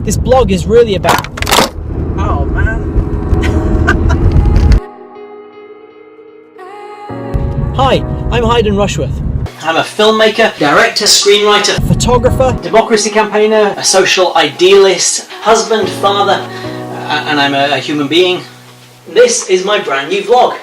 This blog is really about... Oh man. Hi, I'm Haydn Rushworth. I'm a filmmaker, director, screenwriter, photographer, democracy campaigner, a social idealist, husband, father, and I'm a human being. This is my brand new vlog.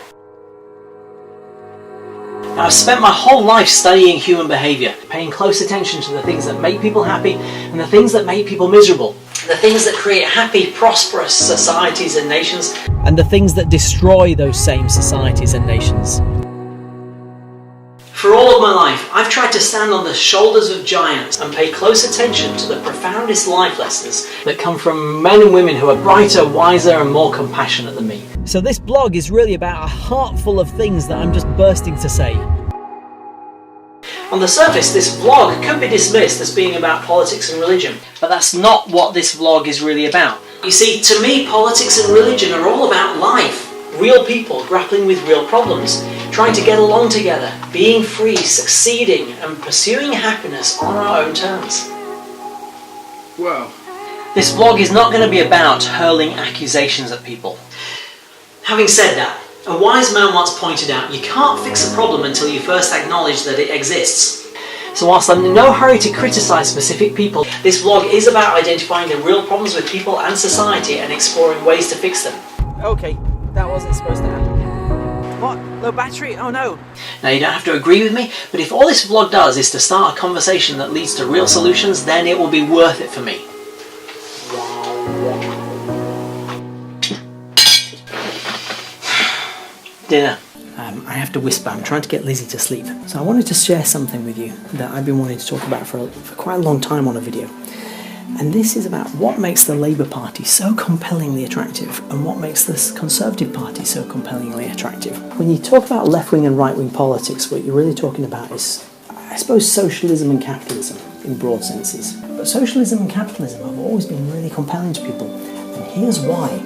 Now, I've spent my whole life studying human behaviour, paying close attention to the things that make people happy and the things that make people miserable. The things that create happy, prosperous societies and nations, and the things that destroy those same societies and nations. For all of my life, I've tried to stand on the shoulders of giants and pay close attention to the profoundest life lessons that come from men and women who are brighter, wiser and more compassionate than me. So this blog is really about a heart full of things that I'm just bursting to say. On the surface, this vlog could be dismissed as being about politics and religion, but that's not what this vlog is really about. You see, to me, politics and religion are all about life. Real people grappling with real problems, trying to get along together, being free, succeeding, and pursuing happiness on our own terms. Whoa. This vlog is not going to be about hurling accusations at people. Having said that, a wise man once pointed out, you can't fix a problem until you first acknowledge that it exists. So whilst I'm in no hurry to criticise specific people, this vlog is about identifying the real problems with people and society and exploring ways to fix them. Okay, that wasn't supposed to happen. What? Low battery? Oh no. Now you don't have to agree with me, but if all this vlog does is to start a conversation that leads to real solutions, then it will be worth it for me. Dinner. I have to whisper, I'm trying to get Lizzie to sleep. So I wanted to share something with you that I've been wanting to talk about for quite a long time on a video. And this is about what makes the Labour Party so compellingly attractive and what makes this Conservative Party so compellingly attractive. When you talk about left-wing and right-wing politics, what you're really talking about is, I suppose, socialism and capitalism in broad senses. But socialism and capitalism have always been really compelling to people, and here's why.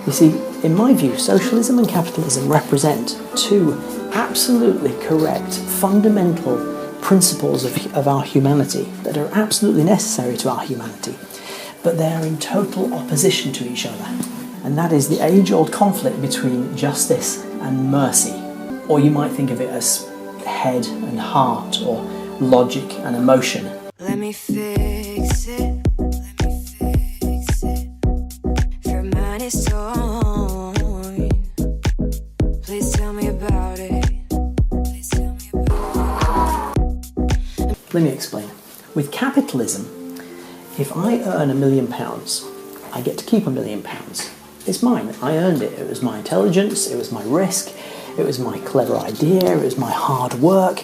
You see, in my view, socialism and capitalism represent two absolutely correct, fundamental principles of our humanity that are absolutely necessary to our humanity, but they are in total opposition to each other. And that is the age-old conflict between justice and mercy, or you might think of it as head and heart, or logic and emotion. Let me fix it. For mine is torn. Please tell me about it. Let me explain. With capitalism, if I earn £1 million, I get to keep £1 million. It's mine. I earned it. It was my intelligence, it was my risk, it was my clever idea, it was my hard work,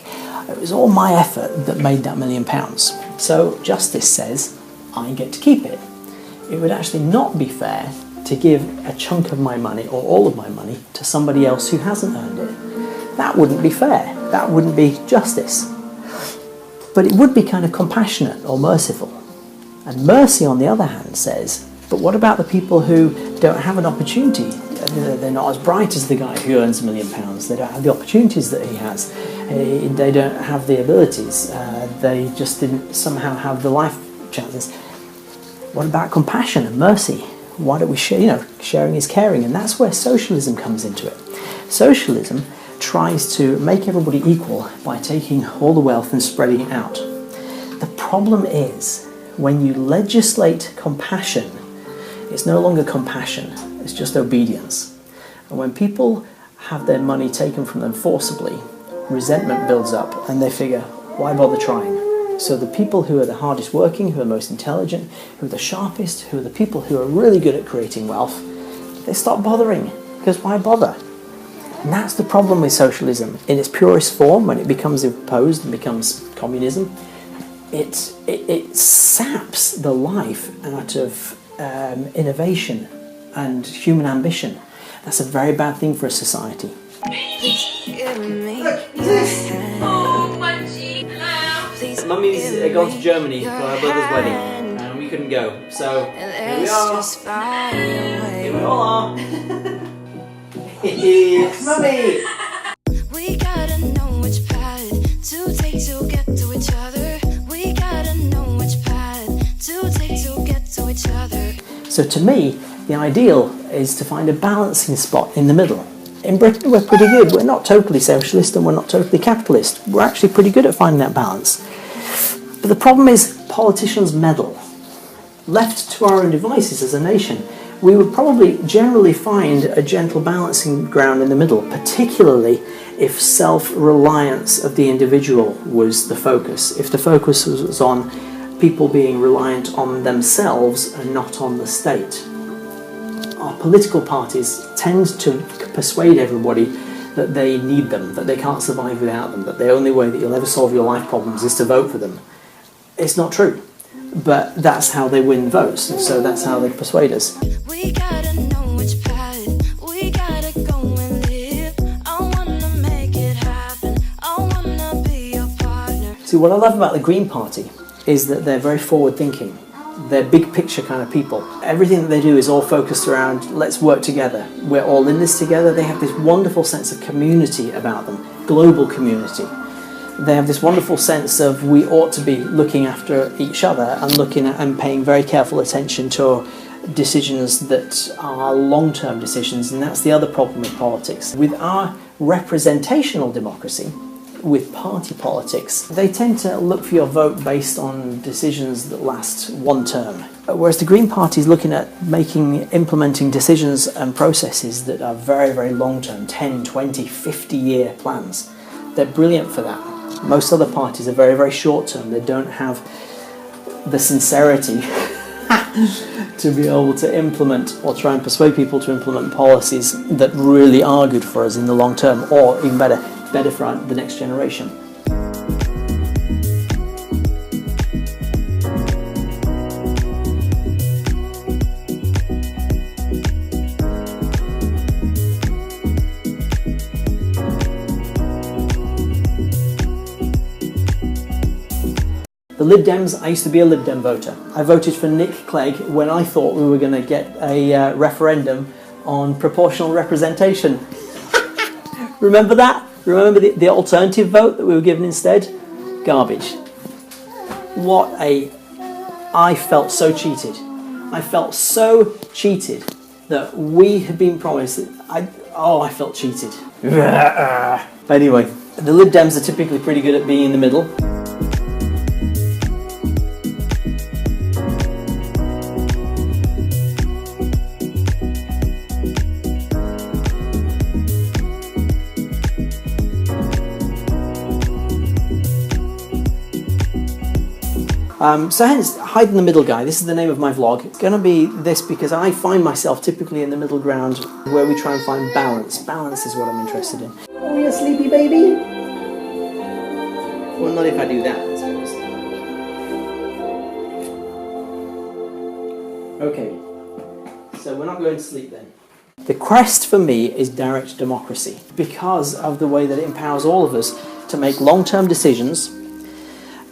it was all my effort that made that £1 million. So justice says I get to keep it. It would actually not be fair to give a chunk of my money or all of my money to somebody else who hasn't earned it. That wouldn't be fair. That wouldn't be justice. But it would be kind of compassionate or merciful. And mercy, on the other hand, says, but what about the people who don't have an opportunity? They're not as bright as the guy who earns £1 million. They don't have the opportunities that he has. They don't have the abilities. They just didn't somehow have the life chances. What about compassion and mercy? Why don't we share? Sharing is caring, and that's where socialism comes into it. Socialism tries to make everybody equal by taking all the wealth and spreading it out. The problem is, when you legislate compassion, it's no longer compassion, it's just obedience. And when people have their money taken from them forcibly, resentment builds up and they figure, why bother trying? So the people who are the hardest working, who are most intelligent, who are the sharpest, who are the people who are really good at creating wealth, they stop bothering, because why bother? And that's the problem with socialism. In its purest form, when it becomes imposed and becomes communism, it saps the life out of innovation and human ambition. That's a very bad thing for a society. Mummy's gone to Germany for her brother's wedding, and we couldn't go. So here we are. Here we all are. It's Mummy. We gotta know which path to take to get to each other. We gotta know which path to take to get to each other. So to me, the ideal is to find a balancing spot in the middle. In Britain, we're pretty good. We're not totally socialist and we're not totally capitalist. We're actually pretty good at finding that balance. But the problem is politicians meddle. Left to our own devices as a nation, we would probably generally find a gentle balancing ground in the middle, particularly if self-reliance of the individual was the focus. If the focus was on people being reliant on themselves and not on the state. Our political parties tend to persuade everybody that they need them, that they can't survive without them, that the only way that you'll ever solve your life problems is to vote for them. It's not true, but that's how they win votes, and so that's how they persuade us. We gotta know which path we gotta go and live. I wanna make it happen. I wanna be your partner. See, what I love about the Green Party is that they're very forward-thinking. They're big picture kind of people. Everything that they do is all focused around, let's work together. We're all in this together. They have this wonderful sense of community about them, global community. They have this wonderful sense of we ought to be looking after each other and looking at and paying very careful attention to decisions that are long-term decisions, and that's the other problem with politics. With our representational democracy, with party politics, they tend to look for your vote based on decisions that last one term. Whereas the Green Party is looking at implementing decisions and processes that are very, very long-term, 10, 20, 50-year plans. They're brilliant for that. Most other parties are very, very short-term. They don't have the sincerity to be able to implement or try and persuade people to implement policies that really are good for us in the long term, or even better for the next generation. The Lib Dems, I used to be a Lib Dem voter. I voted for Nick Clegg when I thought we were going to get a referendum on proportional representation. Remember that? Remember the alternative vote that we were given instead? Garbage. I felt so cheated. I felt so cheated that we had been promised that I felt cheated. Anyway, the Lib Dems are typically pretty good at being in the middle. So hence, Haydn the Middle Guy. This is the name of my vlog. It's going to be this because I find myself typically in the middle ground where we try and find balance. Balance is what I'm interested in. Oh, you sleepy baby? Well, not if I do that, I suppose. Okay, so we're not going to sleep then. The crest for me is direct democracy because of the way that it empowers all of us to make long-term decisions.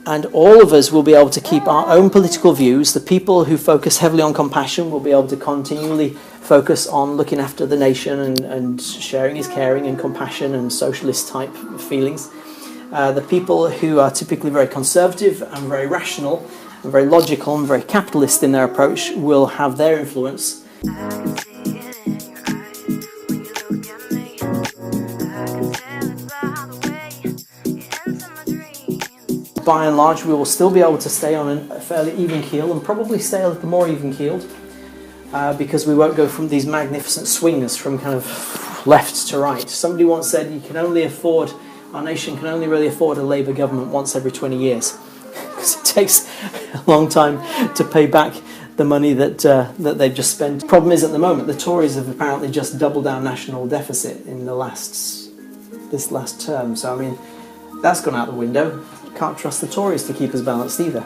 And all of us will be able to keep our own political views. The people who focus heavily on compassion will be able to continually focus on looking after the nation and sharing is caring and compassion and socialist type feelings. The people who are typically very conservative and very rational and very logical and very capitalist in their approach will have their influence. By and large, we will still be able to stay on a fairly even keel and probably stay a little more even keeled because we won't go from these magnificent swings from kind of left to right. Somebody once said our nation can only really afford a Labour government once every 20 years because it takes a long time to pay back the money that they've just spent. The problem is at the moment the Tories have apparently just doubled our national deficit in this last term. So I mean, that's gone out the window. Can't trust the Tories to keep us balanced either.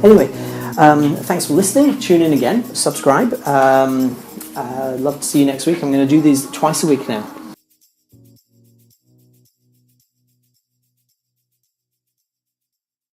Anyway, thanks for listening. Tune in again. Subscribe. I'd love to see you next week. I'm going to do these twice a week now.